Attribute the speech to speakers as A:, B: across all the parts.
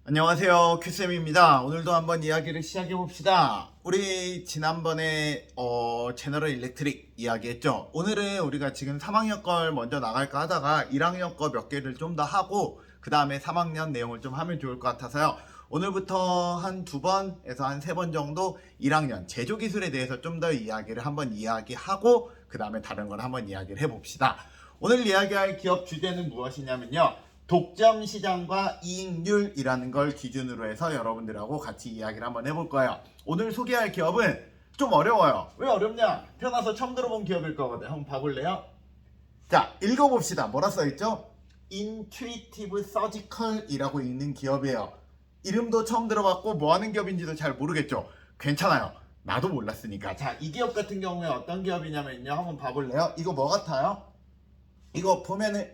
A: 안녕하세요, 큐쌤입니다. 오늘도 한번 이야기를 시작해 봅시다. 우리 지난번에 제너럴 일렉트릭 이야기했죠. 오늘은 우리가 지금 3학년 걸 먼저 나갈까 하다가 1학년 거 몇 개를 좀 더 하고 그 다음에 3학년 내용을 좀 하면 좋을 것 같아서요. 오늘부터 한 2번에서 한 3번 정도 1학년 제조기술에 대해서 좀 더 이야기를 한번 이야기하고 그 다음에 다른 걸 한번 이야기를 해봅시다. 오늘 이야기할 기업 주제는 무엇이냐면요. 독점 시장과 이익률이라는 걸 기준으로 해서 여러분들하고 같이 이야기를 한번 해볼 거예요. 오늘 소개할 기업은 좀 어려워요. 왜 어렵냐? 태어나서 처음 들어본 기업일 거거든요. 한번 봐볼래요? 자, 읽어봅시다. 뭐라 써있죠? Intuitive Surgical이라고 있는 기업이에요. 이름도 처음 들어봤고 뭐 하는 기업인지도 잘 모르겠죠? 괜찮아요. 나도 몰랐으니까. 자, 이 기업 같은 경우에 어떤 기업이냐면요. 한번 봐볼래요? 이거 뭐 같아요? 이거 보면은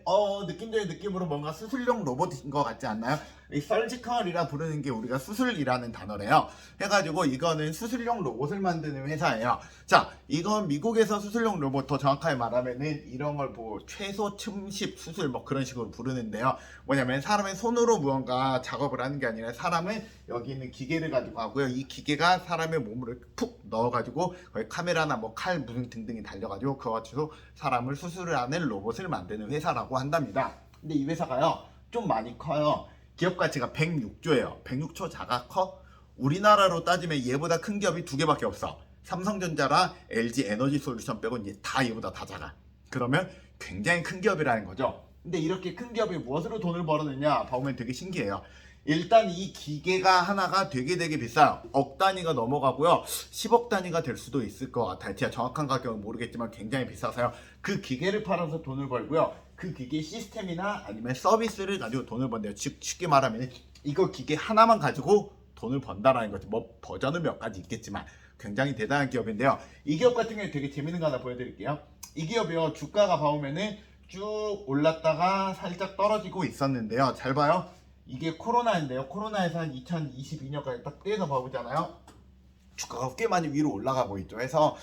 A: 느낌적인 느낌으로 뭔가 수술용 로봇인 것 같지 않나요? 이 서지컬이라 부르는 게 우리가 수술이라는 단어래요. 해가지고 이거는 수술용 로봇을 만드는 회사예요. 자, 이건 미국에서 수술용 로봇, 더 정확하게 말하면은 이런 걸 뭐 최소 침식 수술 뭐 그런 식으로 부르는데요. 뭐냐면 사람의 손으로 무언가 작업을 하는 게 아니라 사람은 여기 있는 기계를 가지고 하고요. 이 기계가 사람의 몸을 푹 넣어가지고 거기 카메라나 뭐 칼 무슨 등등이 달려가지고 그거 가지고 사람을 수술을 하는 로봇을 만드는 회사라고 한답니다. 근데 이 회사가요 좀 많이 커요. 기업 가치가 106조예요. 106조 자가 커? 우리나라로 따지면 얘보다 큰 기업이 두 개밖에 없어. 삼성전자랑 LG 에너지 솔루션 빼고 이제 다 얘보다 다 작아. 그러면 굉장히 큰 기업이라는 거죠. 근데 이렇게 큰 기업이 무엇으로 돈을 벌어내냐 보면 되게 신기해요. 일단 이 기계가 하나가 되게 비싸요. 억 단위가 넘어가고요. 10억 단위가 될 수도 있을 것 같아요. 제가 정확한 가격은 모르겠지만 굉장히 비싸서요. 그 기계를 팔아서 돈을 벌고요. 그 기계 시스템이나 아니면 서비스를 가지고 돈을 번대요. 즉 쉽게 말하면 이거 기계 하나만 가지고 돈을 번다라는 거죠. 뭐 버전은 몇 가지 있겠지만 굉장히 대단한 기업인데요. 이 기업 같은 경우에 되게 재밌는 거 하나 보여드릴게요. 이 기업이요. 주가가 봐보면은 쭉 올랐다가 살짝 떨어지고 있었는데요. 잘 봐요. 이게 코로나인데요. 코로나에서 한 2022년까지 딱 떼서 봐보잖아요. 주가가 꽤 많이 위로 올라가고 있죠. 그래서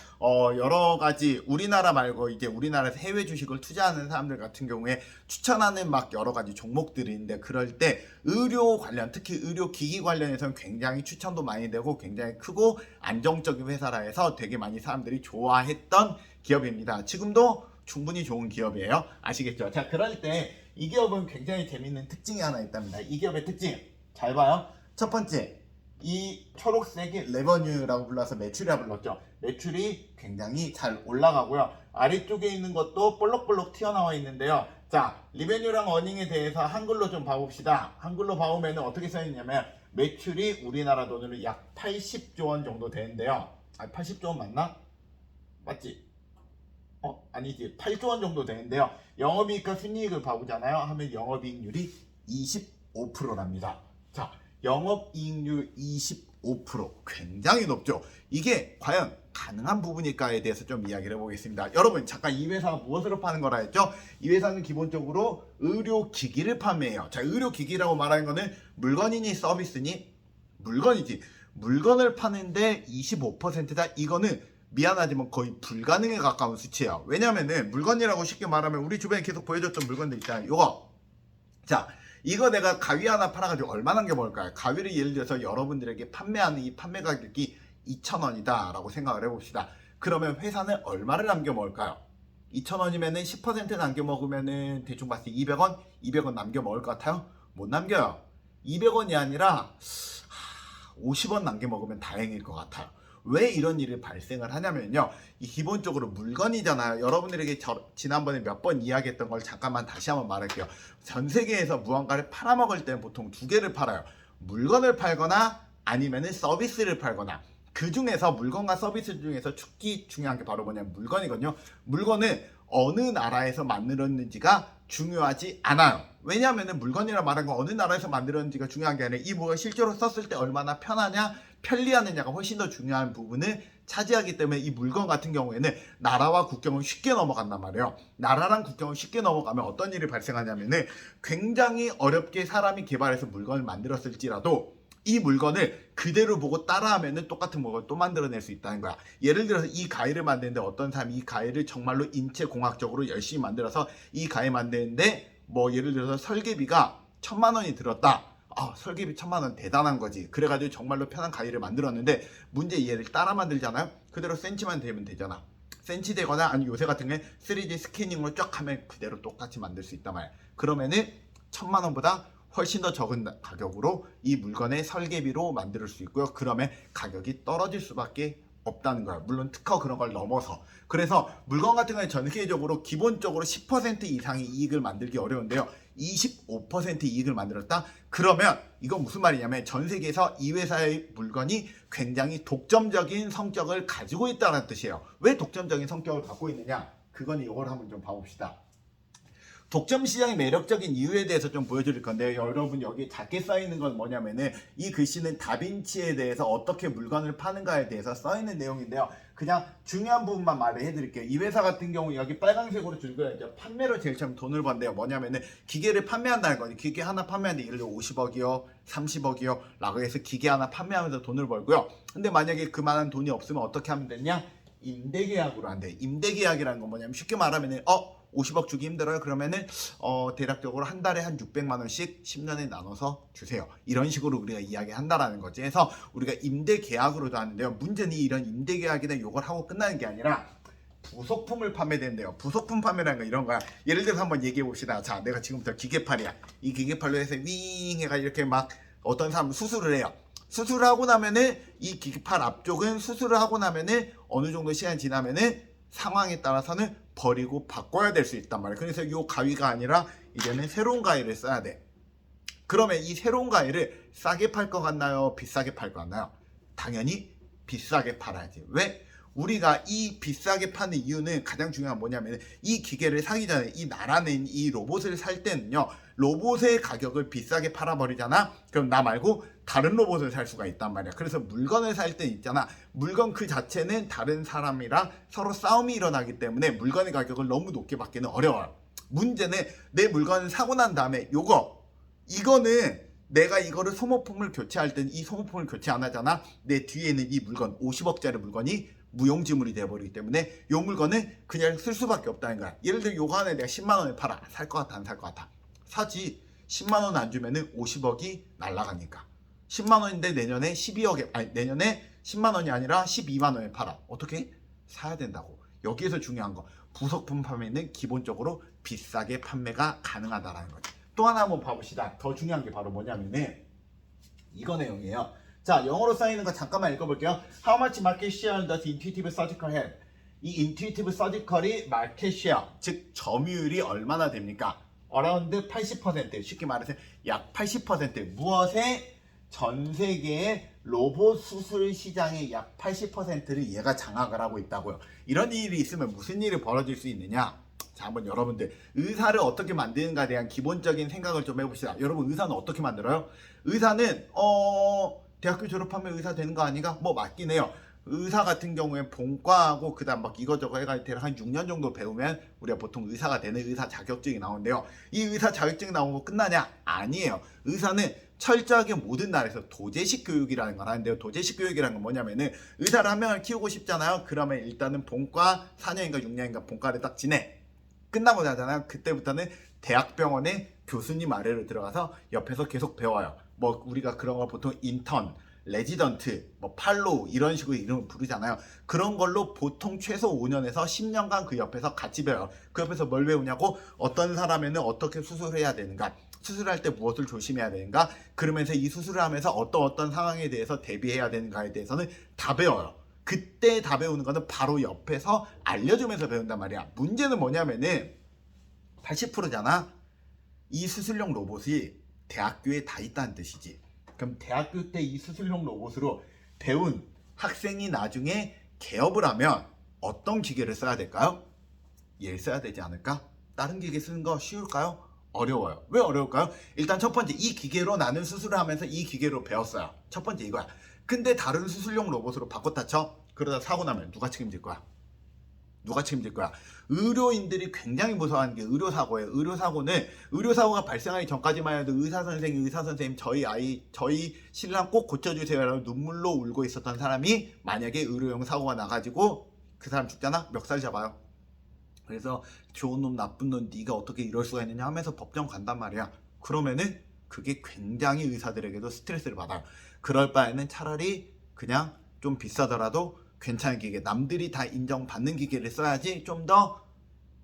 A: 여러 가지 우리나라 말고 이제 우리나라에서 해외 주식을 투자하는 사람들 같은 경우에 추천하는 막 여러 가지 종목들이 있는데 그럴 때 의료 관련 특히 의료 기기 관련해서는 굉장히 추천도 많이 되고 굉장히 크고 안정적인 회사라 해서 되게 많이 사람들이 좋아했던 기업입니다. 지금도 충분히 좋은 기업이에요. 아시겠죠? 자, 그럴 때 이 기업은 굉장히 재밌는 특징이 하나 있답니다. 이 기업의 특징 잘 봐요. 첫 번째, 이 초록색이 레버뉴라고 불러서 매출이라고 불렀죠. 매출이 굉장히 잘 올라가고요. 아래쪽에 있는 것도 볼록볼록 튀어나와 있는데요. 자, 리베뉴랑 어닝에 대해서 한글로 좀 봐봅시다. 한글로 봐보면 어떻게 써있냐면 매출이 우리나라 돈으로 약 80조 원 정도 되는데요. 80조 원 맞나? 맞지? 아니지. 8조 원 정도 되는데요. 영업이익과 순이익을 봐보잖아요. 하면 영업이익률이 25%랍니다. 자, 영업이익률 25% 굉장히 높죠. 이게 과연 가능한 부분일까에 대해서 좀 이야기를 해보겠습니다. 여러분 잠깐 이 회사가 무엇으로 파는 거라 했죠? 이 회사는 기본적으로 의료기기를 판매해요. 자, 의료기기라고 말하는 거는 물건이니 서비스니? 물건이지. 물건을 파는데 25%다. 이거는 미안하지만 거의 불가능에 가까운 수치예요. 왜냐면은 물건이라고 쉽게 말하면 우리 주변에 계속 보여줬던 물건들 있잖아요. 이거. 자, 이거 내가 가위 하나 팔아가지고 얼마나 남겨먹을까요? 가위를 예를 들어서 여러분들에게 판매하는 이 판매 가격이 2,000원이다 라고 생각을 해봅시다. 그러면 회사는 얼마를 남겨먹을까요? 2,000원이면은 10% 남겨먹으면은 대충 봤을 때 200원? 200원 남겨먹을 것 같아요? 못 남겨요. 200원이 아니라 50원 남겨먹으면 다행일 것 같아요. 왜 이런 일이 발생을 하냐면요. 이 기본적으로 물건이잖아요. 여러분들에게 지난번에 몇 번 이야기했던 걸 잠깐만 다시 한번 말할게요. 전 세계에서 무언가를 팔아먹을 때는 보통 두 개를 팔아요. 물건을 팔거나 아니면은 서비스를 팔거나. 그 중에서 물건과 서비스 중에서 특히 중요한 게 바로 뭐냐면 물건이거든요. 물건은 어느 나라에서 만들었는지가 중요하지 않아요. 왜냐하면 물건이라 말한 건 어느 나라에서 만들었는지가 중요한 게 아니라 이 뭐가 실제로 썼을 때 얼마나 편하냐 편리하느냐가 훨씬 더 중요한 부분을 차지하기 때문에 이 물건 같은 경우에는 나라와 국경을 쉽게 넘어간단 말이에요. 나라랑 국경을 쉽게 넘어가면 어떤 일이 발생하냐면은 굉장히 어렵게 사람이 개발해서 물건을 만들었을지라도 이 물건을 그대로 보고 따라하면은 똑같은 물건을 또 만들어낼 수 있다는 거야. 예를 들어서 이 가위를 만드는데 어떤 사람이 이 가위를 정말로 인체공학적으로 열심히 만들어서 이 가위 만드는데 뭐 예를 들어서 설계비가 1,000만 원이 들었다. 설계비 1,000만 원 대단한 거지. 그래가지고 정말로 편한 가위를 만들었는데 문제 얘를 따라 만들잖아요. 그대로 센치만 되면 되잖아. 센치 되거나 아니 요새 같은 게 3D 스캐닝으로 쫙 하면 그대로 똑같이 만들 수 있단 말이야. 그러면은 1,000만 원보다 훨씬 더 적은 가격으로 이 물건의 설계비로 만들 수 있고요. 그러면 가격이 떨어질 수밖에 없다는 거야. 물론 특허 그런 걸 넘어서. 그래서 물건 같은 경우에 전 세계적으로 기본적으로 10% 이상의 이익을 만들기 어려운데요. 25% 이익을 만들었다? 그러면 이건 무슨 말이냐면 전 세계에서 이 회사의 물건이 굉장히 독점적인 성격을 가지고 있다는 뜻이에요. 왜 독점적인 성격을 갖고 있느냐? 그건 이걸 한번 좀 봐봅시다. 독점 시장이 매력적인 이유에 대해서 좀 보여드릴 건데요. 여러분 여기 작게 써있는 건 뭐냐면은 이 글씨는 다빈치에 대해서 어떻게 물건을 파는가에 대해서 써있는 내용인데요. 그냥 중요한 부분만 말을 해드릴게요. 이 회사 같은 경우 여기 빨간색으로 줄거야 이제 판매로 제일 처음 돈을 번대요. 뭐냐면은 기계를 판매한다는 거지. 기계 하나 판매하는데 예를 들어 50억이요 30억이요 라고 해서 기계 하나 판매하면서 돈을 벌고요. 근데 만약에 그만한 돈이 없으면 어떻게 하면 되냐? 임대계약으로 한대. 임대계약이라는 건 뭐냐면 쉽게 말하면은 50억 주기 힘들어요. 그러면은 대략적으로 한 달에 한 600만 원씩 10년에 나눠서 주세요. 이런 식으로 우리가 이야기한다라는 거지. 그래서 우리가 임대 계약으로도 하는데요. 문제는 이런 임대 계약이나 요걸 하고 끝나는 게 아니라 부속품을 판매된대요. 부속품 판매라는 건 이런 거야. 예를 들어서 한번 얘기해 봅시다. 자, 내가 지금부터 기계팔이야. 이 기계팔로 해서 윙 해가 이렇게 막 어떤 사람 수술을 해요. 수술을 하고 나면은 이 기계팔 앞쪽은 수술을 하고 나면은 어느 정도 시간이 지나면은 상황에 따라서는 버리고 바꿔야 될 수 있단 말이에요. 그래서 이 가위가 아니라 이제는 새로운 가위를 써야 돼. 그러면 이 새로운 가위를 싸게 팔 것 같나요? 비싸게 팔 것 같나요? 당연히 비싸게 팔아야지. 왜? 우리가 이 비싸게 파는 이유는 가장 중요한 뭐냐면 이 기계를 사기 전에 이 나라는 이 로봇을 살 때는요. 로봇의 가격을 비싸게 팔아버리잖아. 그럼 나 말고 다른 로봇을 살 수가 있단 말이야. 그래서 물건을 살 때 있잖아. 물건 그 자체는 다른 사람이랑 서로 싸움이 일어나기 때문에 물건의 가격을 너무 높게 받기는 어려워요. 문제는 내 물건을 사고 난 다음에 이거는 내가 이거를 소모품을 교체할 땐 이 소모품을 교체 안 하잖아. 내 뒤에는 이 물건 50억짜리 물건이 무용지물이 되어버리기 때문에 이 물건은 그냥 쓸 수밖에 없다는 거야. 예를 들어 요거 하나에 내가 10만 원에 팔아. 살 것 같아 안 살 것 같아? 사지. 10만 원 안 주면은 50억이 날라가니까. 10만 원인데 내년에 12억에 내년에 10만 원이 아니라 12만 원에 팔아. 어떻게? 사야 된다고. 여기에서 중요한 거. 부속품 판매는 기본적으로 비싸게 판매가 가능하다라는 거지. 또 하나 한번 봐봅시다. 더 중요한 게 바로 뭐냐면은 이거 내용이에요. 자, 영어로 써있는 거 잠깐만 읽어볼게요. How much market share does Intuitive Surgical have? 이 Intuitive Surgical이 마켓 쉐어, 즉 점유율이 얼마나 됩니까? around 80%, 쉽게 말해서 약 80%. 무엇에? 전 세계의 로봇 수술 시장의 약 80%를 얘가 장악을 하고 있다고요. 이런 일이 있으면 무슨 일이 벌어질 수 있느냐? 자, 한번 여러분들 의사를 어떻게 만드는가에 대한 기본적인 생각을 좀 해봅시다. 여러분 의사는 어떻게 만들어요? 의사는 대학교 졸업하면 의사 되는 거 아닌가? 뭐 맞긴 해요. 의사 같은 경우에 본과하고 그다음 막 이거저거 해가지고 한 6년 정도 배우면 우리가 보통 의사가 되는 의사 자격증이 나오는데요. 이 의사 자격증이 나오고 끝나냐? 아니에요. 의사는 철저하게 모든 나라에서 도제식 교육이라는 걸 하는데요. 도제식 교육이라는 건 뭐냐면은 의사를 한 명을 키우고 싶잖아요. 그러면 일단은 본과 4년인가 6년인가 본과를 딱 지내. 끝나고 나잖아요. 그때부터는 대학병원에 교수님 아래로 들어가서 옆에서 계속 배워요. 뭐 우리가 그런 걸 보통 인턴, 레지던트, 뭐 팔로우 이런 식으로 이름을 부르잖아요. 그런 걸로 보통 최소 5년에서 10년간 그 옆에서 같이 배워요. 그 옆에서 뭘 배우냐고? 어떤 사람에는 어떻게 수술해야 되는가? 수술할 때 무엇을 조심해야 되는가? 그러면서 이 수술을 하면서 어떤 상황에 대해서 대비해야 되는가에 대해서는 다 배워요. 그때 다 배우는 거는 바로 옆에서 알려주면서 배운단 말이야. 문제는 뭐냐면은 80%잖아. 이 수술용 로봇이 대학교에 다 있다는 뜻이지. 그럼 대학교 때 이 수술용 로봇으로 배운 학생이 나중에 개업을 하면 어떤 기계를 써야 될까요? 얘를 써야 되지 않을까? 다른 기계 쓰는 거 쉬울까요? 어려워요. 왜 어려울까요? 일단 첫 번째, 이 기계로 나는 수술을 하면서 이 기계로 배웠어요. 첫 번째 이거야. 근데 다른 수술용 로봇으로 바꿨다 쳐? 그러다 사고 나면 누가 책임질 거야? 누가 책임질 거야? 의료인들이 굉장히 무서워하는 게 의료사고예요. 의료사고가 발생하기 전까지만 해도 의사 선생님 저희 신랑 꼭 고쳐주세요 라고 눈물로 울고 있었던 사람이 만약에 의료용 사고가 나가지고 그 사람 죽잖아? 멱살 잡아요. 그래서 좋은 놈 나쁜 놈 네가 어떻게 이럴 수가 있느냐 하면서 법정 간단 말이야. 그러면은 그게 굉장히 의사들에게도 스트레스를 받아요. 그럴 바에는 차라리 그냥 좀 비싸더라도 괜찮은 기계, 남들이 다 인정받는 기계를 써야지 좀 더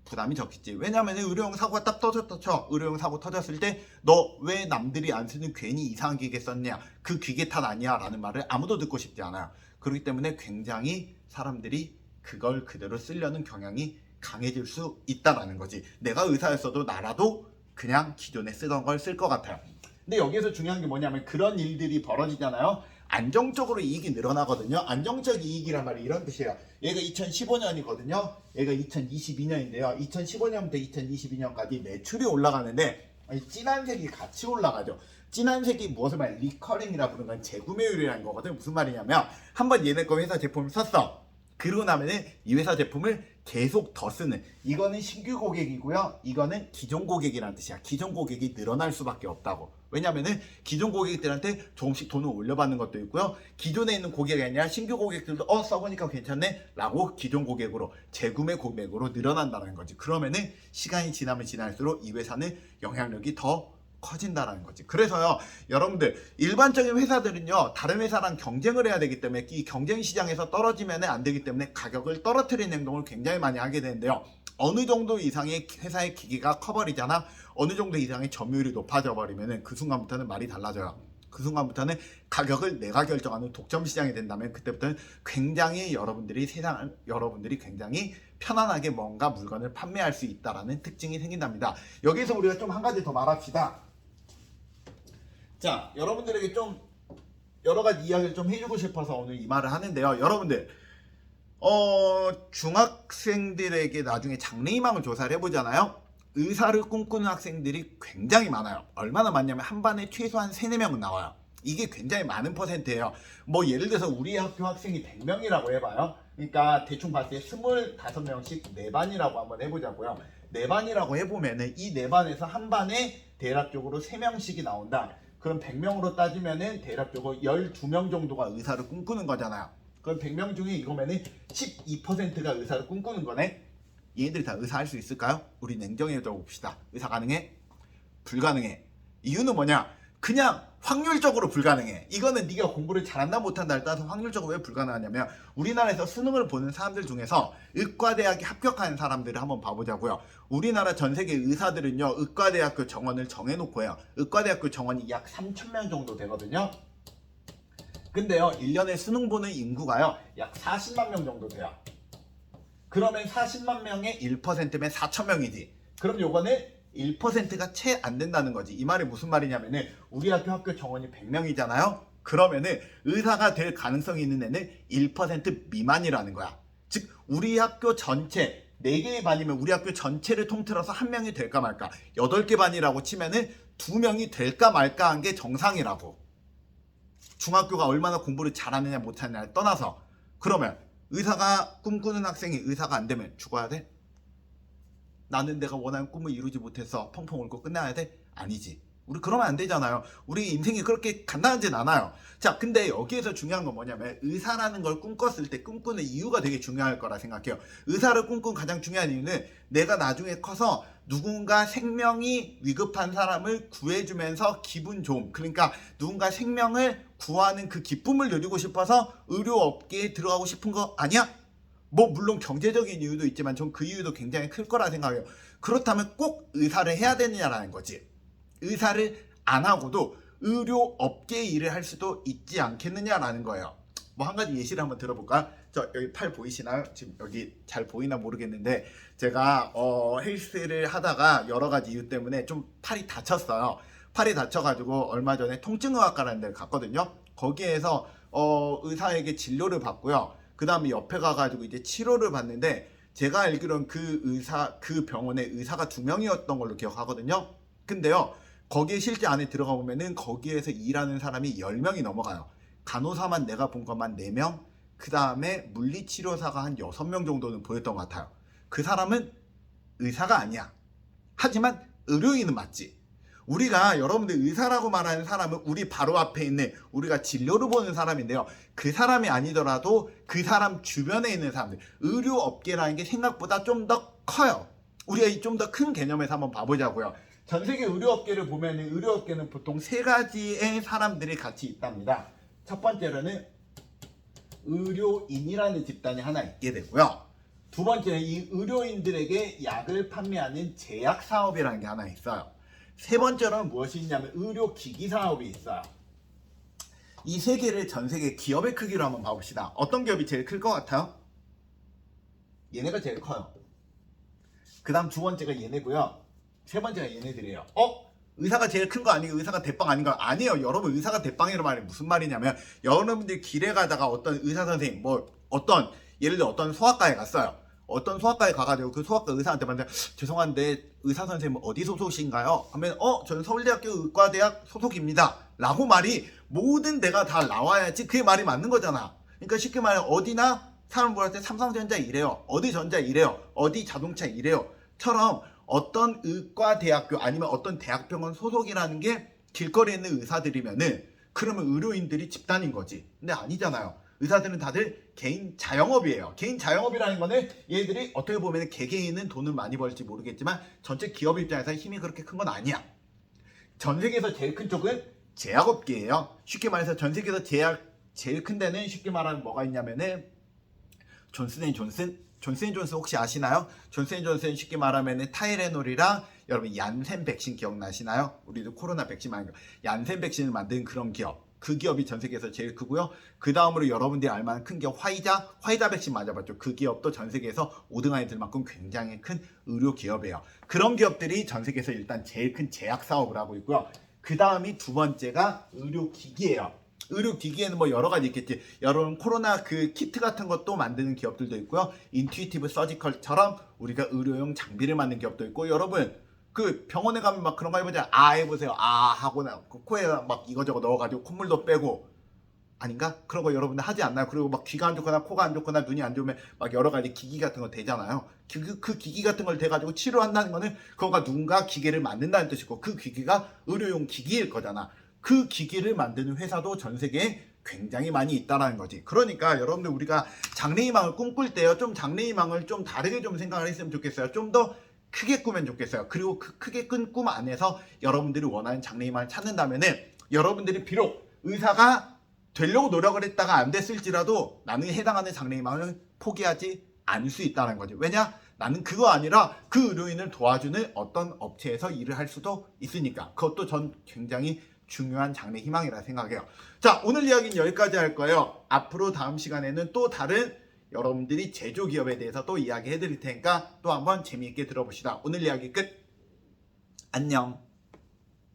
A: 부담이 적겠지. 왜냐면 의료용 사고가 딱 터졌다 쳐. 의료용 사고 터졌을 때 너 왜 남들이 안 쓰는 괜히 이상한 기계 썼냐, 그 기계 탓 아니야 라는 말을 아무도 듣고 싶지 않아요. 그렇기 때문에 굉장히 사람들이 그걸 그대로 쓰려는 경향이 강해질 수 있다라는 거지. 내가 의사였어도 나라도 그냥 기존에 쓰던 걸 쓸 것 같아요. 근데 여기에서 중요한 게 뭐냐면 그런 일들이 벌어지잖아요. 안정적으로 이익이 늘어나거든요. 안정적 이익이란 말이 이런 뜻이에요. 얘가 2015년이거든요. 얘가 2022년인데요. 2015년부터 2022년까지 매출이 올라가는데 진한 색이 같이 올라가죠. 진한 색이 무엇을 말해? 리커링이라 부르는 건 재구매율이라는 거거든. 무슨 말이냐면 한번 얘네 거 회사 제품을 썼어. 그러고 나면은 이 회사 제품을 계속 더 쓰는, 이거는 신규 고객이고요, 이거는 기존 고객이라는 뜻이야. 기존 고객이 늘어날 수밖에 없다고. 왜냐면은 기존 고객들한테 조금씩 돈을 올려받는 것도 있고요, 기존에 있는 고객이 아니라 신규 고객들도 써보니까 괜찮네 라고 기존 고객으로, 재구매 고객으로 늘어난다는 거지. 그러면은 시간이 지나면 지날수록 이 회사는 영향력이 더 커진다라는 거지. 그래서요, 여러분들 일반적인 회사들은요 다른 회사랑 경쟁을 해야 되기 때문에 이 경쟁 시장에서 떨어지면 안 되기 때문에 가격을 떨어뜨리는 행동을 굉장히 많이 하게 되는데요, 어느 정도 이상의 회사의 기기가 커버리잖아, 어느 정도 이상의 점유율이 높아져 버리면 그 순간부터는 말이 달라져요. 그 순간부터는 가격을 내가 결정하는 독점 시장이 된다면 그때부터는 굉장히 여러분들이 굉장히 편안하게 뭔가 물건을 판매할 수 있다라는 특징이 생긴답니다. 여기서 우리가 좀 한 가지 더 말합시다. 자, 여러분들에게 좀 여러 가지 이야기를 좀 해주고 싶어서 오늘 이 말을 하는데요. 여러분들 중학생들에게 나중에 장래희망을 조사를 해보잖아요. 의사를 꿈꾸는 학생들이 굉장히 많아요. 얼마나 많냐면 한 반에 최소한 3-4명은 나와요. 이게 굉장히 많은 퍼센트예요. 뭐 예를 들어서 우리 학교 학생이 100명이라고 해봐요. 그러니까 대충 봤을 때 25명씩 4반이라고 한번 해보자고요. 4반이라고 해보면은 이 4반에서 한 반에 대략적으로 3명씩이 나온다. 그럼 100명으로 따지면은 대략적으로 12명 정도가 의사를 꿈꾸는 거잖아요. 그럼 100명 중에 이거면은 12%가 의사를 꿈꾸는 거네. 얘네들이 다 의사 할 수 있을까요? 우리 냉정해져 봅시다. 의사 가능해? 불가능해. 이유는 뭐냐? 그냥 확률적으로 불가능해. 이거는 네가 공부를 잘한다 못한다를 따라서 확률적으로 왜 불가능하냐면, 우리나라에서 수능을 보는 사람들 중에서 의과대학에 합격하는 사람들을 한번 봐보자고요. 우리나라 전 세계 의사들은요 의과대학교 정원을 정해놓고 해요. 의과대학교 정원이 약 3,000명 정도 되거든요. 근데요 1년에 수능 보는 인구가요 약 40만 명 정도 돼요. 그러면 40만 명의 1%면 4,000명이지. 그럼 요거는 1%가 채 안 된다는 거지. 이 말이 무슨 말이냐면은 우리 학교 정원이 100명이잖아요. 그러면은 의사가 될 가능성이 있는 애는 1% 미만이라는 거야. 즉 우리 학교 전체 4개의 반이면 우리 학교 전체를 통틀어서 1명이 될까 말까. 8개 반이라고 치면은 2명이 될까 말까 한 게 정상이라고. 중학교가 얼마나 공부를 잘하느냐 못하느냐를 떠나서. 그러면 의사가 꿈꾸는 학생이 의사가 안 되면 죽어야 돼? 나는 내가 원하는 꿈을 이루지 못해서 펑펑 울고 끝나야 돼? 아니지. 우리 그러면 안 되잖아요. 우리 인생이 그렇게 간단하진 않아요. 자, 근데 여기에서 중요한 건 뭐냐면 의사라는 걸 꿈꿨을 때 꿈꾸는 이유가 되게 중요할 거라 생각해요. 의사를 꿈꾼 가장 중요한 이유는 내가 나중에 커서 누군가 생명이 위급한 사람을 구해주면서 기분 좋음, 그러니까 누군가 생명을 구하는 그 기쁨을 누리고 싶어서 의료업계에 들어가고 싶은 거 아니야? 뭐 물론 경제적인 이유도 있지만 전 그 이유도 굉장히 클 거라 생각해요. 그렇다면 꼭 의사를 해야 되느냐라는 거지. 의사를 안 하고도 의료업계의 일을 할 수도 있지 않겠느냐라는 거예요. 뭐 한 가지 예시를 한번 들어볼까? 저 여기 팔 보이시나요? 지금 여기 잘 보이나 모르겠는데 제가 헬스를 하다가 여러 가지 이유 때문에 좀 팔이 다쳤어요. 팔이 다쳐가지고 얼마 전에 통증의학과라는 데를 갔거든요. 거기에서 의사에게 진료를 받고요. 그 다음에 옆에 가가지고 이제 치료를 받는데 제가 알기로는 그 병원에 의사가 2명이었던 걸로 기억하거든요. 근데요 거기에 실제 안에 들어가 보면은 거기에서 일하는 사람이 10명이 넘어가요. 간호사만 내가 본 것만 4명, 그 다음에 물리치료사가 한 6명 정도는 보였던 것 같아요. 그 사람은 의사가 아니야. 하지만 의료인은 맞지. 우리가 여러분들 의사라고 말하는 사람은 우리 바로 앞에 있는 우리가 진료를 보는 사람인데요. 그 사람이 아니더라도 그 사람 주변에 있는 사람들, 의료업계라는 게 생각보다 좀 더 커요. 우리가 좀 더 큰 개념에서 한번 봐보자고요. 전 세계 의료업계를 보면 의료업계는 보통 세 가지의 사람들이 같이 있답니다. 첫 번째로는 의료인이라는 집단이 하나 있게 되고요. 두 번째는 이 의료인들에게 약을 판매하는 제약 사업이라는 게 하나 있어요. 세 번째로는 무엇이 있냐면 의료기기 사업이 있어요. 이 세 개를 전 세계 기업의 크기로 한번 봐봅시다. 어떤 기업이 제일 클 것 같아요? 얘네가 제일 커요. 그 다음 두 번째가 얘네고요. 세 번째가 얘네들이에요. 의사가 제일 큰 거 아니고 의사가 대빵 아닌가? 아니에요. 여러분, 의사가 대빵이란 말이 무슨 말이냐면 여러분들이 길에 가다가 어떤 의사 선생님 예를 들어 어떤 소아과에 갔어요. 어떤 소아과에 가가지고 그 소아과 의사한테 만나 죄송한데 의사 선생님 어디 소속이신가요? 하면 저는 서울대학교 의과대학 소속입니다 라고 말이 모든 데가 다 나와야지 그게 말이 맞는 거잖아. 그러니까 쉽게 말해 어디나 사람 보할 때 삼성전자 이래요, 어디 전자 이래요, 어디 자동차 이래요 처럼 어떤 의과대학교 아니면 어떤 대학병원 소속이라는 게 길거리에 있는 의사들이면은 그러면 의료인들이 집단인 거지. 근데 아니잖아요. 의사들은 다들 개인 자영업이에요. 개인 자영업이라는 거는 얘들이 어떻게 보면 개개인은 돈을 많이 벌지 모르겠지만 전체 기업 입장에서 힘이 그렇게 큰 건 아니야. 전 세계에서 제일 큰 쪽은 제약업계예요. 쉽게 말해서 전 세계에서 제일 큰 데는 쉽게 말하면 뭐가 있냐면은 존슨앤존슨 혹시 아시나요? 존슨앤존슨 쉽게 말하면 타이레놀이랑 여러분 얀센 백신 기억나시나요? 우리도 코로나 백신 많이 얀센 백신을 만든 그런 기업. 그 기업이 전 세계에서 제일 크고요. 그 다음으로 여러분들이 알만한 큰 기업 화이자 백신 맞아봤죠. 그 기업도 전 세계에서 5등 안에 들 만큼 굉장히 큰 의료 기업이에요. 그런 기업들이 전 세계에서 일단 제일 큰 제약 사업을 하고 있고요. 그 다음이 두 번째가 의료기기예요. 의료기기에는 뭐 여러 가지 있겠지. 여러분 코로나 그 키트 같은 것도 만드는 기업들도 있고요. 인투이티브 서지컬처럼 우리가 의료용 장비를 만드는 기업도 있고 여러분 그 병원에 가면 막 그런 거 해보자. 해보세요. 하고 그 코에 막 이거저거 넣어가지고 콧물도 빼고 아닌가? 그런 거 여러분들 하지 않나요? 그리고 막 귀가 안 좋거나 코가 안 좋거나 눈이 안 좋으면 막 여러 가지 기기 같은 거 대잖아요. 그 기기 같은 걸 대가지고 치료한다는 거는 그거가 누군가 기계를 만든다는 뜻이고 그 기기가 의료용 기기일 거잖아. 그 기기를 만드는 회사도 전 세계에 굉장히 많이 있다라는 거지. 그러니까 여러분들 우리가 장래희망을 꿈꿀 때요. 좀 장래희망을 좀 다르게 좀 생각을 했으면 좋겠어요. 좀 더 크게 꾸면 좋겠어요. 그리고 그 크게 꾼 꿈 안에서 여러분들이 원하는 장래희망을 찾는다면은 여러분들이 비록 의사가 되려고 노력을 했다가 안 됐을지라도 나는 해당하는 장래희망을 포기하지 않을 수 있다는 거지. 왜냐? 나는 그거 아니라 그 의료인을 도와주는 어떤 업체에서 일을 할 수도 있으니까. 그것도 전 굉장히 중요한 장래희망이라 생각해요. 자, 오늘 이야기는 여기까지 할 거예요. 앞으로 다음 시간에는 또 다른 여러분들이 제조기업에 대해서 또 이야기 해드릴 테니까 또 한번 재미있게 들어봅시다. 오늘 이야기 끝. 안녕.